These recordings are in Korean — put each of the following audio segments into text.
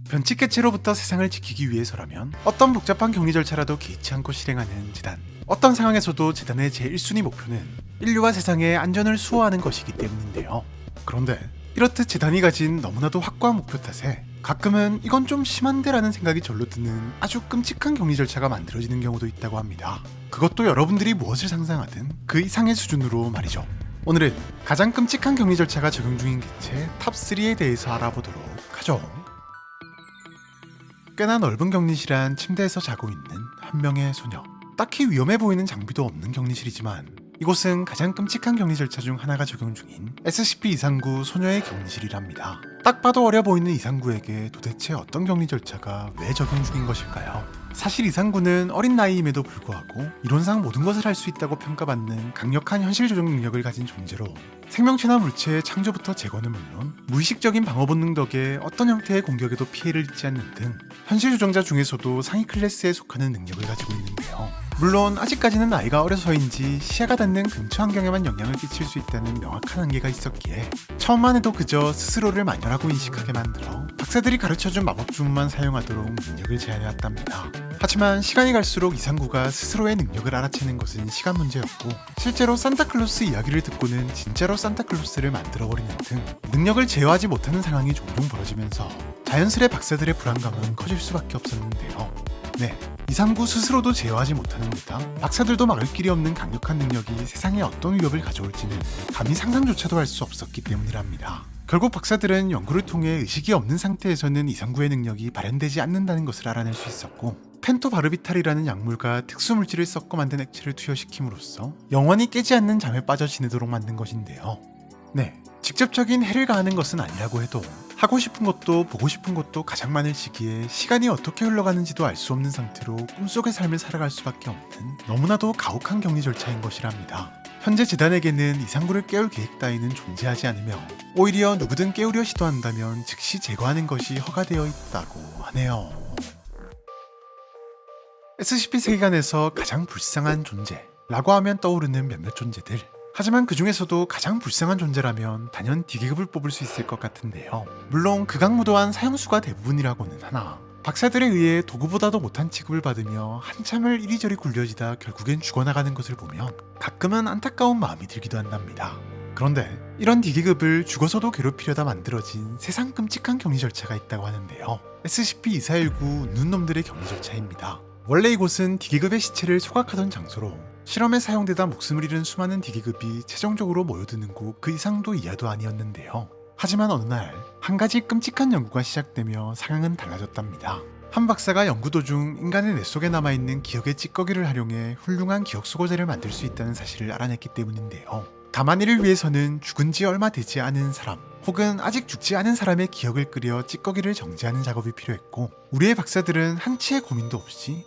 변칙개체로부터 세상을 지키기 위해서라면 어떤 복잡한 격리 절차라도 개의치 않고 실행하는 재단. 어떤 상황에서도 재단의 제1순위 목표는 인류와 세상의 안전을 수호하는 것이기 때문인데요. 그런데 이렇듯 재단이 가진 너무나도 확고한 목표 탓에 가끔은 이건 좀 심한데라는 생각이 절로 드는 아주 끔찍한 격리 절차가 만들어지는 경우도 있다고 합니다. 그것도 여러분들이 무엇을 상상하든 그 이상의 수준으로 말이죠. 오늘은 가장 끔찍한 격리 절차가 적용 중인 개체 탑3에 대해서 알아보도록 하죠. 꽤나 넓은 격리실 안 침대에서 자고 있는 한 명의 소녀. 딱히 위험해 보이는 장비도 없는 격리실이지만 이곳은 가장 끔찍한 격리 절차 중 하나가 적용 중인 SCP-239 소녀의 격리실이랍니다. 딱 봐도 어려 보이는 이상구에게 도대체 어떤 격리 절차가 왜 적용 중인 것일까요? 사실 이상구는 어린 나이임에도 불구하고 이론상 모든 것을 할 수 있다고 평가받는 강력한 현실 조정 능력을 가진 존재로 생명체나 물체의 창조부터 제거는 물론 무의식적인 방어 본능 덕에 어떤 형태의 공격에도 피해를 입지 않는 등 현실 조정자 중에서도 상위 클래스에 속하는 능력을 가지고 있는데요. 물론 아직까지는 나이가 어려서인지 시야가 닿는 근처 환경에만 영향을 끼칠 수 있다는 명확한 한계가 있었기에 처음만 해도 그저 스스로를 마녀라고 인식하게 만들어 박사들이 가르쳐준 마법 주문만 사용하도록 능력을 제한해왔답니다. 하지만 시간이 갈수록 이상구가 스스로의 능력을 알아채는 것은 시간 문제였고 실제로 산타클로스 이야기를 듣고는 진짜로 산타클로스를 만들어버리는 등 능력을 제어하지 못하는 상황이 종종 벌어지면서 자연스레 박사들의 불안감은 커질 수밖에 없었는데요. 네, 이상구 스스로도 제어하지 못하는 데다 박사들도 막을 길이 없는 강력한 능력이 세상에 어떤 위협을 가져올지는 감히 상상조차도 할 수 없었기 때문이랍니다. 결국 박사들은 연구를 통해 의식이 없는 상태에서는 이상구의 능력이 발현되지 않는다는 것을 알아낼 수 있었고 펜토바르비탈이라는 약물과 특수물질을 섞어 만든 액체를 투여시킴으로써 영원히 깨지 않는 잠에 빠져 지내도록 만든 것인데요. 네, 직접적인 해를 가하는 것은 아니라고 해도 하고 싶은 것도 보고 싶은 것도 가장 많을 시기에 시간이 어떻게 흘러가는지도 알 수 없는 상태로 꿈속의 삶을 살아갈 수밖에 없는 너무나도 가혹한 격리 절차인 것이랍니다. 현재 재단에게는 이상구를 깨울 계획 따위는 존재하지 않으며 오히려 누구든 깨우려 시도한다면 즉시 제거하는 것이 허가되어 있다고 하네요. SCP 세계관에서 가장 불쌍한 존재라고 하면 떠오르는 몇몇 존재들. 하지만 그 중에서도 가장 불쌍한 존재라면 단연 D계급을 뽑을 수 있을 것 같은데요. 물론 극악무도한 사형수가 대부분이라고는 하나 박사들에 의해 도구보다도 못한 취급을 받으며 한참을 이리저리 굴려지다 결국엔 죽어나가는 것을 보면 가끔은 안타까운 마음이 들기도 한답니다. 그런데 이런 D계급을 죽어서도 괴롭히려다 만들어진 세상 끔찍한 격리 절차가 있다고 하는데요. SCP-2419 눈놈들의 격리 절차입니다. 원래 이곳은 D계급의 시체를 소각하던 장소로 실험에 사용되다 목숨을 잃은 수많은 D계급이 최종적으로 모여드는 곳 그 이상도 이하도 아니었는데요. 하지만 어느 날 한 가지 끔찍한 연구가 시작되며 상황은 달라졌답니다. 한 박사가 연구 도중 인간의 뇌 속에 남아있는 기억의 찌꺼기를 활용해 훌륭한 기억 수거제를 만들 수 있다는 사실을 알아냈기 때문인데요. 다만 이를 위해서는 죽은 지 얼마 되지 않은 사람 혹은 아직 죽지 않은 사람의 기억을 끓여 찌꺼기를 정제하는 작업이 필요했고 우리의 박사들은 한치의 고민도 없이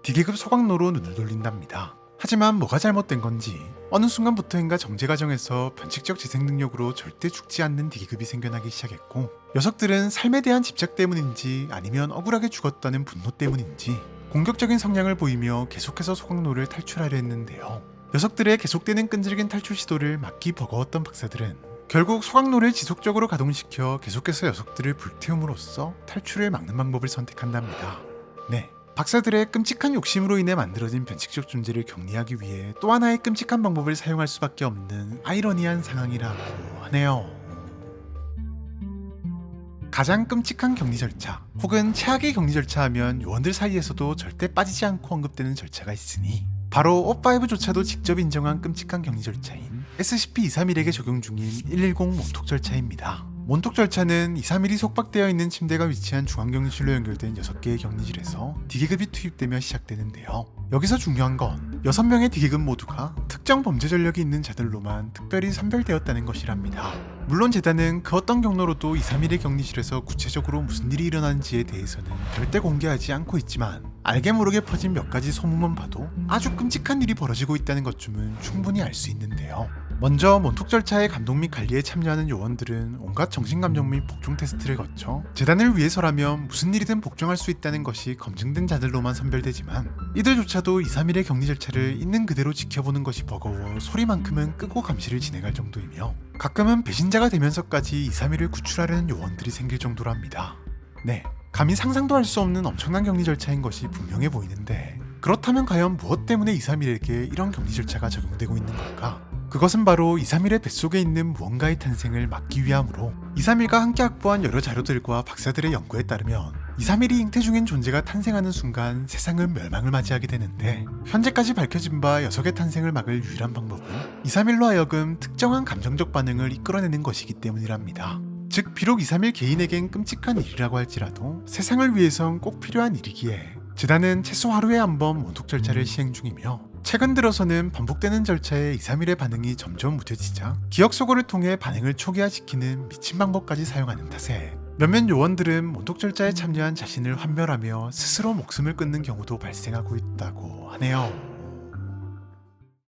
D계급 소각로로 눈을 돌린답니다. 하지만 뭐가 잘못된 건지 어느 순간부터인가 정제 과정에서 변칙적 재생 능력으로 절대 죽지 않는 D계급이 생겨나기 시작했고 녀석들은 삶에 대한 집착 때문인지 아니면 억울하게 죽었다는 분노 때문인지 공격적인 성향을 보이며 계속해서 소각로를 탈출하려 했는데요. 녀석들의 계속되는 끈질긴 탈출 시도를 막기 버거웠던 박사들은 결국 소각로를 지속적으로 가동시켜 계속해서 녀석들을 불태움으로써 탈출을 막는 방법을 선택한답니다. 네, 박사들의 끔찍한 욕심으로 인해 만들어진 변칙적 존재를 격리하기 위해 또 하나의 끔찍한 방법을 사용할 수밖에 없는 아이러니한 상황이라고 하네요. 가장 끔찍한 격리 절차 혹은 최악의 격리 절차 하면 요원들 사이에서도 절대 빠지지 않고 언급되는 절차가 있으니 바로 O5조차도 직접 인정한 끔찍한 격리 절차인 SCP-231에게 적용 중인 110 몬톡 절차입니다. 몬톡 절차는 231이 속박되어 있는 침대가 위치한 중앙격리실로 연결된 6개의 격리실에서 D계급이 투입되며 시작되는데요. 여기서 중요한 건 6명의 D계급 모두가 특정 범죄 전력이 있는 자들로만 특별히 선별되었다는 것이랍니다. 물론 재단은 그 어떤 경로로도 231의 격리실에서 구체적으로 무슨 일이 일어나는지에 대해서는 절대 공개하지 않고 있지만 알게 모르게 퍼진 몇 가지 소문만 봐도 아주 끔찍한 일이 벌어지고 있다는 것쯤은 충분히 알 수 있는데요. 먼저 몬톡 절차의 감독 및 관리에 참여하는 요원들은 온갖 정신감정 및 복종 테스트를 거쳐 재단을 위해서라면 무슨 일이든 복종할 수 있다는 것이 검증된 자들로만 선별되지만 이들조차도 231의 격리 절차를 있는 그대로 지켜보는 것이 버거워 소리만큼은 끄고 감시를 진행할 정도이며 가끔은 배신자가 되면서까지 231을 구출하려는 요원들이 생길 정도랍니다. 네, 감히 상상도 할 수 없는 엄청난 격리 절차인 것이 분명해 보이는데, 그렇다면 과연 무엇 때문에 231에게 이런 격리 절차가 적용되고 있는 걸까? 그것은 바로 231의 뱃속에 있는 무언가의 탄생을 막기 위함으로 231과 함께 확보한 여러 자료들과 박사들의 연구에 따르면 231이 잉태 중인 존재가 탄생하는 순간 세상은 멸망을 맞이하게 되는데, 현재까지 밝혀진 바 녀석의 탄생을 막을 유일한 방법은 231로 하여금 특정한 감정적 반응을 이끌어내는 것이기 때문이랍니다. 즉 비록 231 개인에겐 끔찍한 일이라고 할지라도 세상을 위해선 꼭 필요한 일이기에 재단은 최소 하루에 한 번 원독 절차를 시행 중이며, 최근 들어서는 반복되는 절차에 231의 반응이 점점 무뎌지자 기억 소거를 통해 반응을 초기화시키는 미친 방법까지 사용하는 탓에 몇몇 요원들은 원독 절차에 참여한 자신을 환멸하며 스스로 목숨을 끊는 경우도 발생하고 있다고 하네요.